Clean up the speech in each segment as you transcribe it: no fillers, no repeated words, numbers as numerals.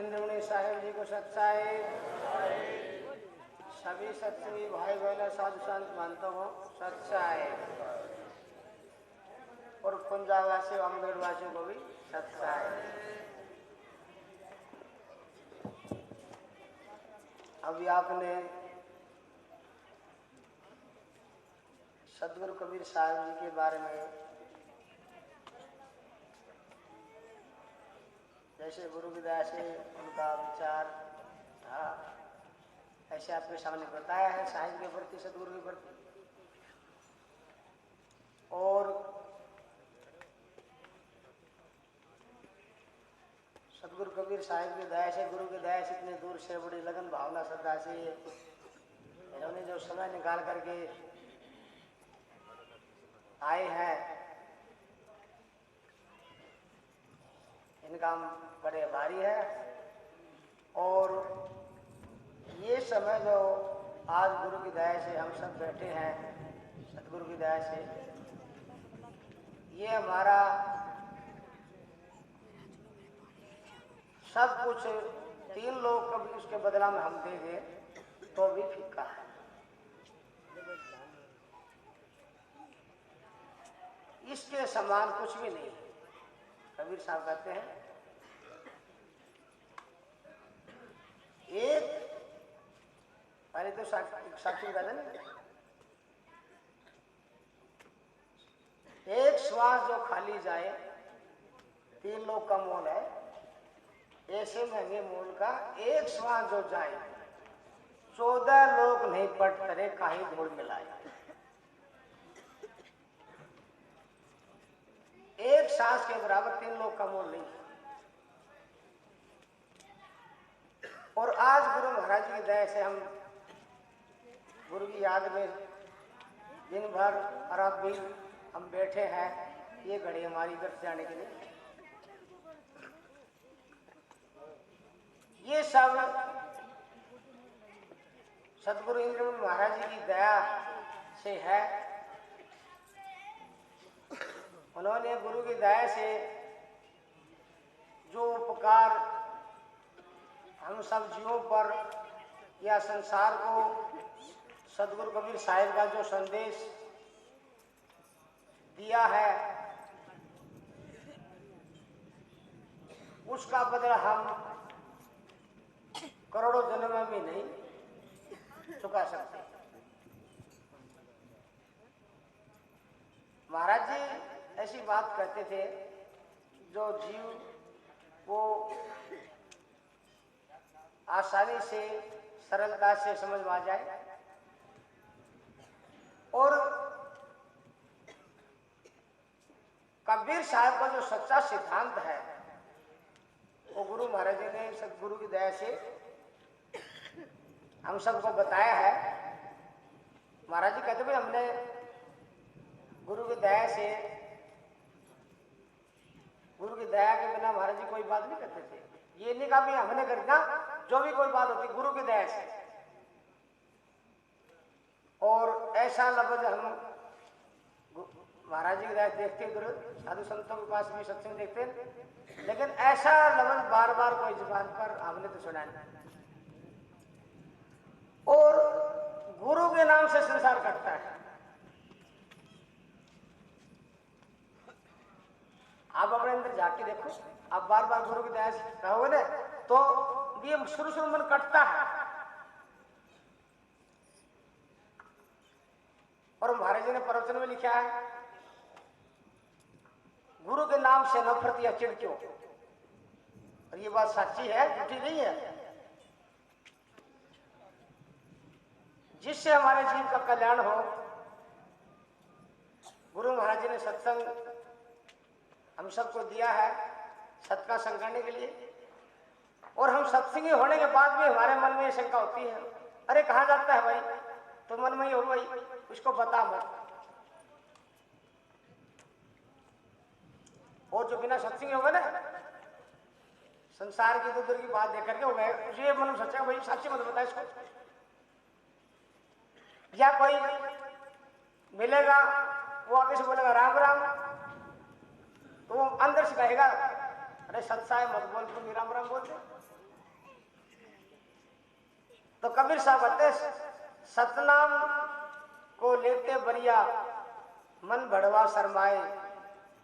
इंद्रमणि साहेब जी को सत्साहेब, सभी सत्संगी भाई बहन साधु संत महंतों को सत्साहेब और पंजाबवासी अमगढ़ वासियों को भी सत्साहेब। अभी आपने सदगुरु कबीर साहब जी के बारे में जैसे गुरु की दया से उनका विचार था ऐसे आपके सामने बताया है साहिब के प्रति, सदगुरु के प्रति। और सदगुरु कबीर साहिब की दया से, गुरु की दया से इतने दूर से बड़ी लगन भावना श्रद्धा से इन्होंने जो समय निकाल करके आए हैं, इनका हम बड़े आभारी है। और ये समय जो आज गुरु की दया से हम सब बैठे हैं, सदगुरु की दया से, ये हमारा सब कुछ 3 लोग कभी उसके बदला में हम देंगे तो भी फीका है। इसके समान कुछ भी नहीं। कबीर साहब कहते हैं एक पहले तो साक्षी कहते हैं एक श्वास जो खाली जाए 3 लोग का मोल है, ऐसे महंगे मोल का एक श्वास जो जाए 14 लोग नहीं पट करे काहे धूल मिलाए। एक सांस के बराबर 3 लोग का मोल नहीं। और आज गुरु महाराज की दया से हम गुरु की याद में दिन भर रात भी हम बैठे हैं, ये घड़ी हमारी घर से जाने के लिए। ये सब सदगुरु इंद्रमणि महाराज जी की दया से है। उन्होंने गुरु की दया से जो उपकार हम सब जीवों पर या संसार को सदगुरु कबीर साहिब का जो संदेश दिया है, उसका बदला हम करोड़ों जन्म में भी नहीं चुका सकते। महाराज जी ऐसी बात कहते थे जो जीव को आसानी से सरलता से समझ में आ जाए। और कबीर साहब का जो सच्चा सिद्धांत है वो गुरु महाराज जी ने सदगुरु की दया से हम सबको बताया है। महाराज जी कहते भाई हमने गुरु की दया से, गुरु की दया के बिना महाराज जी कोई बात नहीं करते थे। ये नहीं कहा भी हमने करना, जो भी कोई बात होती गुरु की दया से। और ऐसा लफ्ज हम महाराज जी की दया देखते, गुरु साधु संतों के पास भी सत्संग देखते, लेकिन ऐसा लफ्ज बार बार कोई जुबान पर हमने तो सुना नहीं। और गुरु के नाम से संसार कटता है। आप अपने अंदर जाके देखो, आप बार बार गुरु की दया से कहोगे ना तो ये शुरू मन कटता है। और महाराज जी ने प्रवचन में लिखा है गुरु के नाम से नफरत या चिढ़ क्यों। और ये बात सच्ची है, झूठी नहीं है। जिससे हमारे जीव का कल्याण हो, गुरु महाराज जी ने सत्संग हम सबको दिया है सत का संग करने के लिए। और हम सत्संगी होने के बाद भी हमारे मन में ये शंका होती है, अरे कहाँ जाता है भाई, तो मन में ही हो भाई उसको बता मत। और जो बिना सत्संगी होगा ना, संसार की दूर की बात देख करके हो गए, उसे मन में सोचेगा भाई साक्षी मत बता इसको। या कोई मिलेगा वो आगे से बोलेगा राम राम, तो वो अंदर से कहेगा अरे सत्साय मत बोल, तुम राम राम बोलते। तो कबीर साहब कहते सतनाम को लेते बरिया मन भड़वा शर्माए,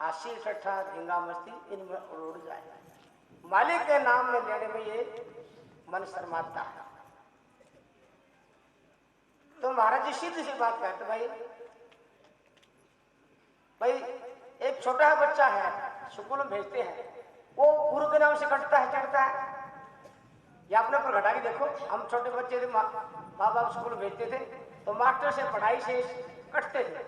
आशी ठट्ठा धींगा मस्ती इनमें उड़ जाए। मालिक के नाम में लेने में ये मन शर्माता है। तो महाराज जी सीधी सी बात कहते भाई एक छोटा बच्चा है, स्कूल में भेजते हैं, वो गुरु के नाम से कटता है चढ़ता है। या अपने पर घटा के देखो, हम छोटे बच्चे थे, माँ बाप स्कूल भेजते थे तो मास्टर से पढ़ाई से कटते थे।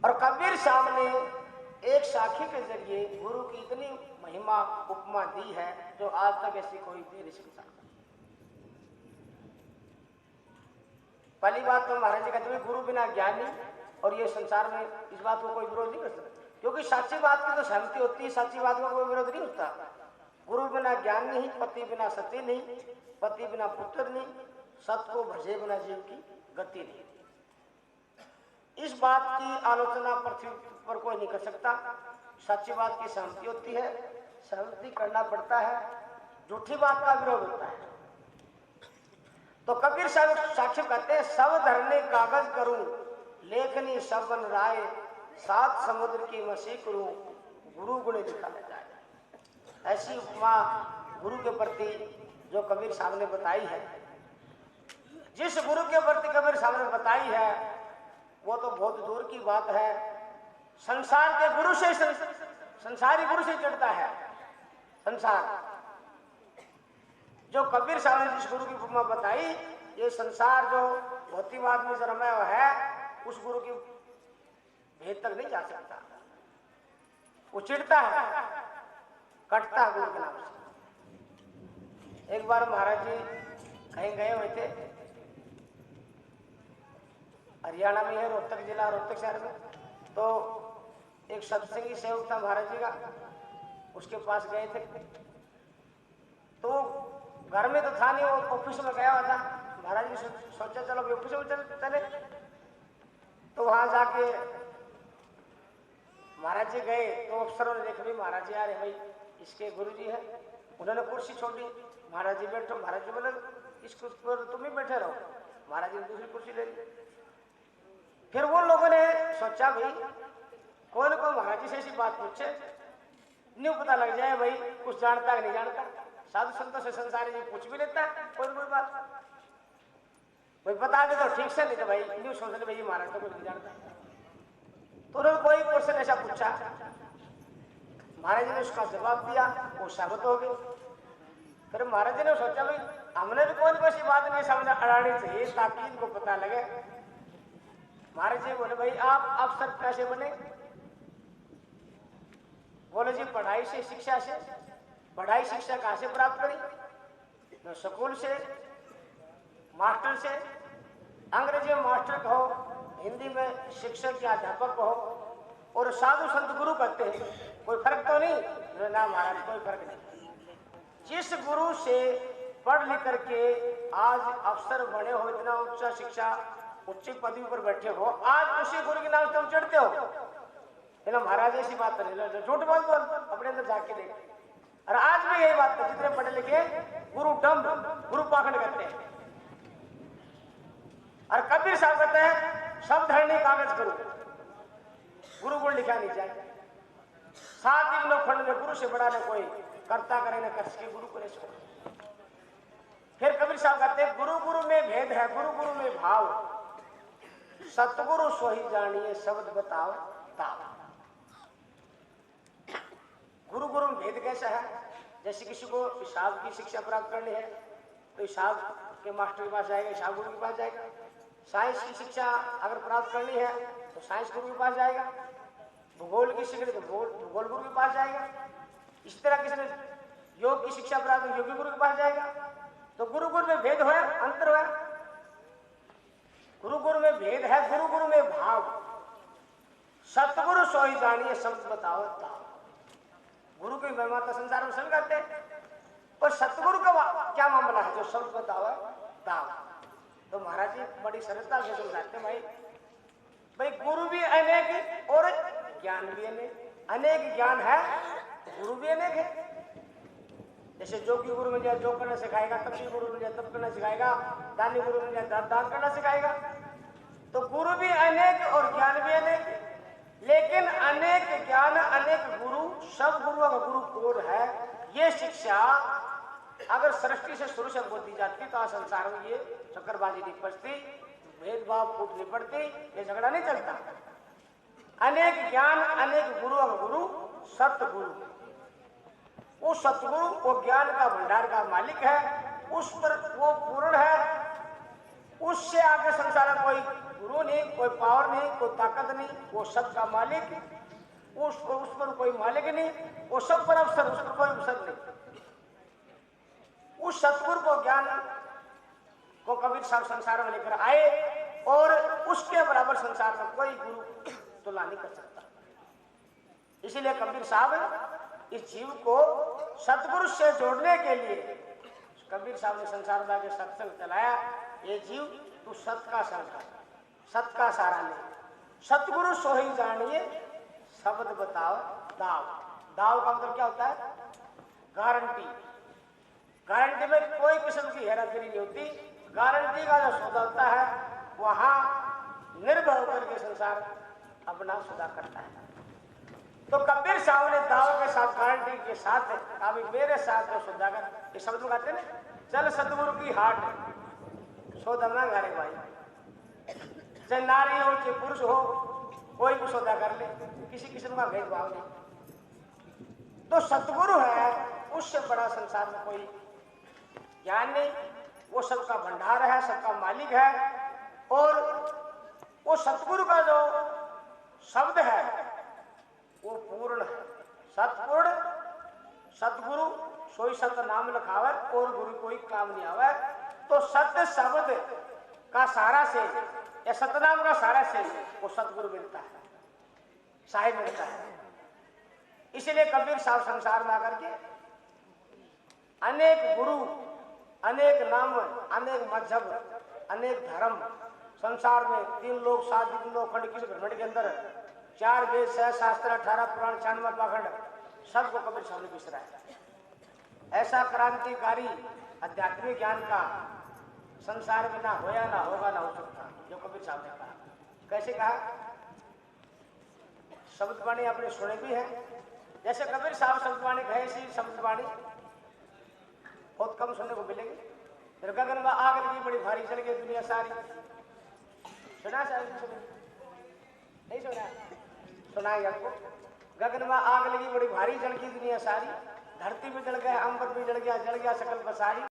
और कबीर साहब ने एक साखी के जरिए गुरु की इतनी महिमा उपमा दी है जो आज तक ऐसी कोई दे नहीं सकता। पहली बात तो महाराज जी कहते हैं गुरु बिना ज्ञान नहीं, और ये संसार में इस बात को कोई विरोध नहीं कर सकता, क्योंकि सच्ची बात की तो सहमति होती है, सच्ची बात का कोई विरोध नहीं होता। गुरु बिना ज्ञान नहीं, पति बिना सती नहीं, पति बिना पुत्र नहीं, सत को भजे बिना जीव की गति नहीं। इस बात की आलोचना पृथ्वी पर कोई नहीं कर सकता। सच्ची बात की सहमति होती है, सहमति करना पड़ता है, झूठी बात का विरोध होता है। तो कबीर साहब साक्ष्य कहते हैं सब धरने कागज करूं, लेखनी सब बन राय, सात समुद्र की मसी करूं, गुरु गुण दिखाने जाए। ऐसी उपमा गुरु के प्रति जो कबीर साहब ने बताई है, जिस गुरु के प्रति कबीर साहब ने बताई है वो तो बहुत दूर की बात है। संसार के गुरु से संसारी गुरु से चढ़ता है संसार। जो कबीर साहब ने जिस गुरु की उपमा बताई, ये संसार जो भौतिकवाद में रमाया हुआ है उस गुरु की भेद तक नहीं जा सकता। वो चिढ़ता है, कटता है गुरु के नाम से। एक बार महाराज जी कहीं गए हुए थे, हरियाणा में है, रोहतक जिला, रोहतक शहर में। तो एक सत्संगी सेवक था महाराज जी का, उसके पास गए थे। तो घर में तो था नहीं, वो ऑफिस में गया हुआ था। महाराज जी सोचा चलो ऑफिस में चले। तो वहां जाके महाराज जी गए तो अफसरों ने देखा भी महाराज जी आ रहे, भाई इसके गुरु जी है। उन्होंने कुर्सी छोड़ी, महाराज जी बैठो। महाराज जी बोले इस कुर्सी पर तुम ही बैठे रहो। महाराज जी ने दूसरी कुर्सी ले ली। फिर वो लोगों ने सोचा भाई कौन को महाराज जी से ऐसी बात पूछे, न्यू पता लग जाए भाई कुछ जानता है नहीं जानता। साधु संतों से संसारी जी पूछ भी लेता है कोई बात, भाई बता दे तो ठीक से, नहीं तो भाई न्यू सोच ले भाई महाराज तो कुछ नहीं जानता। तो उन्होंने कोई क्वेश्चन ऐसा पूछा, महाराज जी ने उसका जवाब दिया, वो साबित हो गए। फिर महाराज जी ने सोचा भाई हमने भी कोई ऐसी बात नहीं सामने अड़ानी चाहिए ताकि इनको पता लगे। महाराज जी बोले भाई आप अफसर कैसे बने? बोले जी पढ़ाई से, शिक्षा से। पढ़ाई शिक्षा कहाँ से प्राप्त करी? तो स्कूल से, मास्टर से। अंग्रेजी में मास्टर कहो, हिंदी में शिक्षक या अध्यापक कहो, और साधु संत गुरु कहते हैं, कोई फर्क तो नहीं? ना महाराज कोई फर्क नहीं। जिस गुरु से पढ़ लिख करके आज अफसर बने हो, इतना उच्च शिक्षा उच्च पदवी पर बैठे हो, आज उसी गुरु के नाम से तुम चढ़ते हो। महाराज ऐसी बात नहीं, झूठ बोल अपने अंदर जाके देख। और आज भी यही बात है, जितने पढ़े लिखे गुरु डम्ब, गुरु पाखंड करते हैं। और कबीर साहब कहते हैं सब धरनी कागज करो, गुरु गुण लिखा नहीं जाए। सात दिन खंड में गुरु से बड़ा न कोई, करता करे न कर सके गुरु करे सो। फिर कबीर साहब कहते हैं गुरु गुरु में भेद है, गुरु गुरु में भाव, सतगुरु सोही जानिए शब्द बताओ ताव। गुरु गुरु में भेद कैसा है? जैसे किसी को हिसाब की शिक्षा प्राप्त करनी है तो हिसाब के मास्टर के पास जाएगा, हिसाब गुरु के पास जाएगा। साइंस की शिक्षा अगर प्राप्त करनी है तो साइंस गुरु के पास जाएगा। भूगोल की शिक्षा तो भूगोल गुरु के पास जाएगा। इस तरह किसी ने योग की शिक्षा प्राप्त योगी गुरु के पास जाएगा। तो गुरु गुरु में भेद है, अंतर है। गुरु गुरु में भेद है, गुरु गुरु में भाव, सतगुरु सोई जानिए शब्द बताओ ताव। गुरु की महिमा तो संसार में सब करते हैं, और सतगुरु का क्या मामला है जो शब्द बताओ ताव। तो महाराज जी बड़ी सरलता से समझाते भाई गुरु भी अनेक और ज्ञान भी अनेक। अनेक ज्ञान है, गुरु भी अनेक है। जैसे जोगी गुरु मिल जाए जो करना सिखाएगा, तपी गुरु मिल जाए तप करना सिखाएगा, दानी गुरु मिल जाए दान करना सिखाएगा। तो गुरु भी अनेक और ज्ञान भी अनेक, लेकिन अनेक ज्ञान अनेक गुरु, सब गुरुओं का गुरु कौन है, ये शिक्षा अगर सृष्टि से शुरू से हमको दी जाती तो आज संसार में ये चक्करबाजी नहीं पड़ती, भेदभाव फूट नहीं पड़ती, ये झगड़ा नहीं चलता। अनेक ज्ञान अनेक गुरुओं का गुरु सतगुरु, वो सतगुरु वो ज्ञान का भंडार का मालिक है, उस पर वो पूर्ण है, उससे आगे संसार में कोई गुरु नहीं, कोई पावर नहीं, कोई ताकत नहीं, वो सब का मालिक, उस पर कोई मालिक नहीं, वो सब पर अवसर, उस पर कोई अवसर नहीं। उस सतगुरु को ज्ञान को कबीर साहब संसार में लेकर आए और उसके बराबर संसार में कोई गुरु तुलना नहीं कर सकता। इसीलिए कबीर साहब इस जीव को सतगुरु से जोड़ने के लिए कबीर साहब ने संसार में आगे सत्संग चलाया। ये जीव तू सत का संग कर, सत का सहारा ले, सतगुरु सो ही जानिए शब्द बताओ दाव। दाव का मतलब क्या होता है? गारंटी। गारंटी में कोई किस्म की हेराफेरी नहीं होती। गारंटी का जो सौदा होता है वहां निर्भय होकर के संसार अपना सौदा करता है। तो कबीर साहब ने दाव के साथ, गारंटी के साथ, अभी मेरे साथ जो सौदा कर, ये शब्द में कहते हैं चल सतगुरु की हाट, सौदा ना करे भाई, चाहे नारी हो चाहे पुरुष हो, कोई भी सौदा कर ले, किसी किस्म का भेदभाव नहीं। तो सतगुरु है, उससे बड़ा संसार में कोई ज्ञान नहीं, वो सबका भंडार है, सबका मालिक है। और वो सतगुरु का जो शब्द है वो पूर्ण है, सतपूर्ण। सतगुरु सोई सत नाम लिखावे और गुरु कोई काम नहीं आवे। तो सत्य शब्द का सहारा से या सतनाम का सहारा से वो सतगुरु मिलता है, साहिब मिलता है। इसीलिए कबीर साहब संसार में आकर के अनेक गुरु, अनेक नाम, अनेक मजहब, अनेक धर्म, संसार में 3 लोक 7 दिन लोक खंड, किस ब्रह्मांड के अंदर 4 वेद 6 शास्त्र 18 पुराण 96 पाखंड, सबको कबीर साहब ने बिसरा है। ऐसा क्रांतिकारी आध्यात्मिक ज्ञान का संसार में ना होया, ना होगा, ना हो सकता, जो कबीर साहब ने कहा। कैसे कहा? शब्दवाणी आपने सुने भी है, जैसे कबीर साहब शब्दवाणी कहे, इसी शब्दवाणी बहुत कम सुनने को मिलेगी। फिर गगन में आग लगी बड़ी भारी, चल गई दुनिया सारी। सुना शायद नहीं सुना? सुनाई आपको? गगन में आग लगी बड़ी भारी, जल की दुनिया सारी, धरती भी जल गया, अंबर भी जल गया सकल बसारी।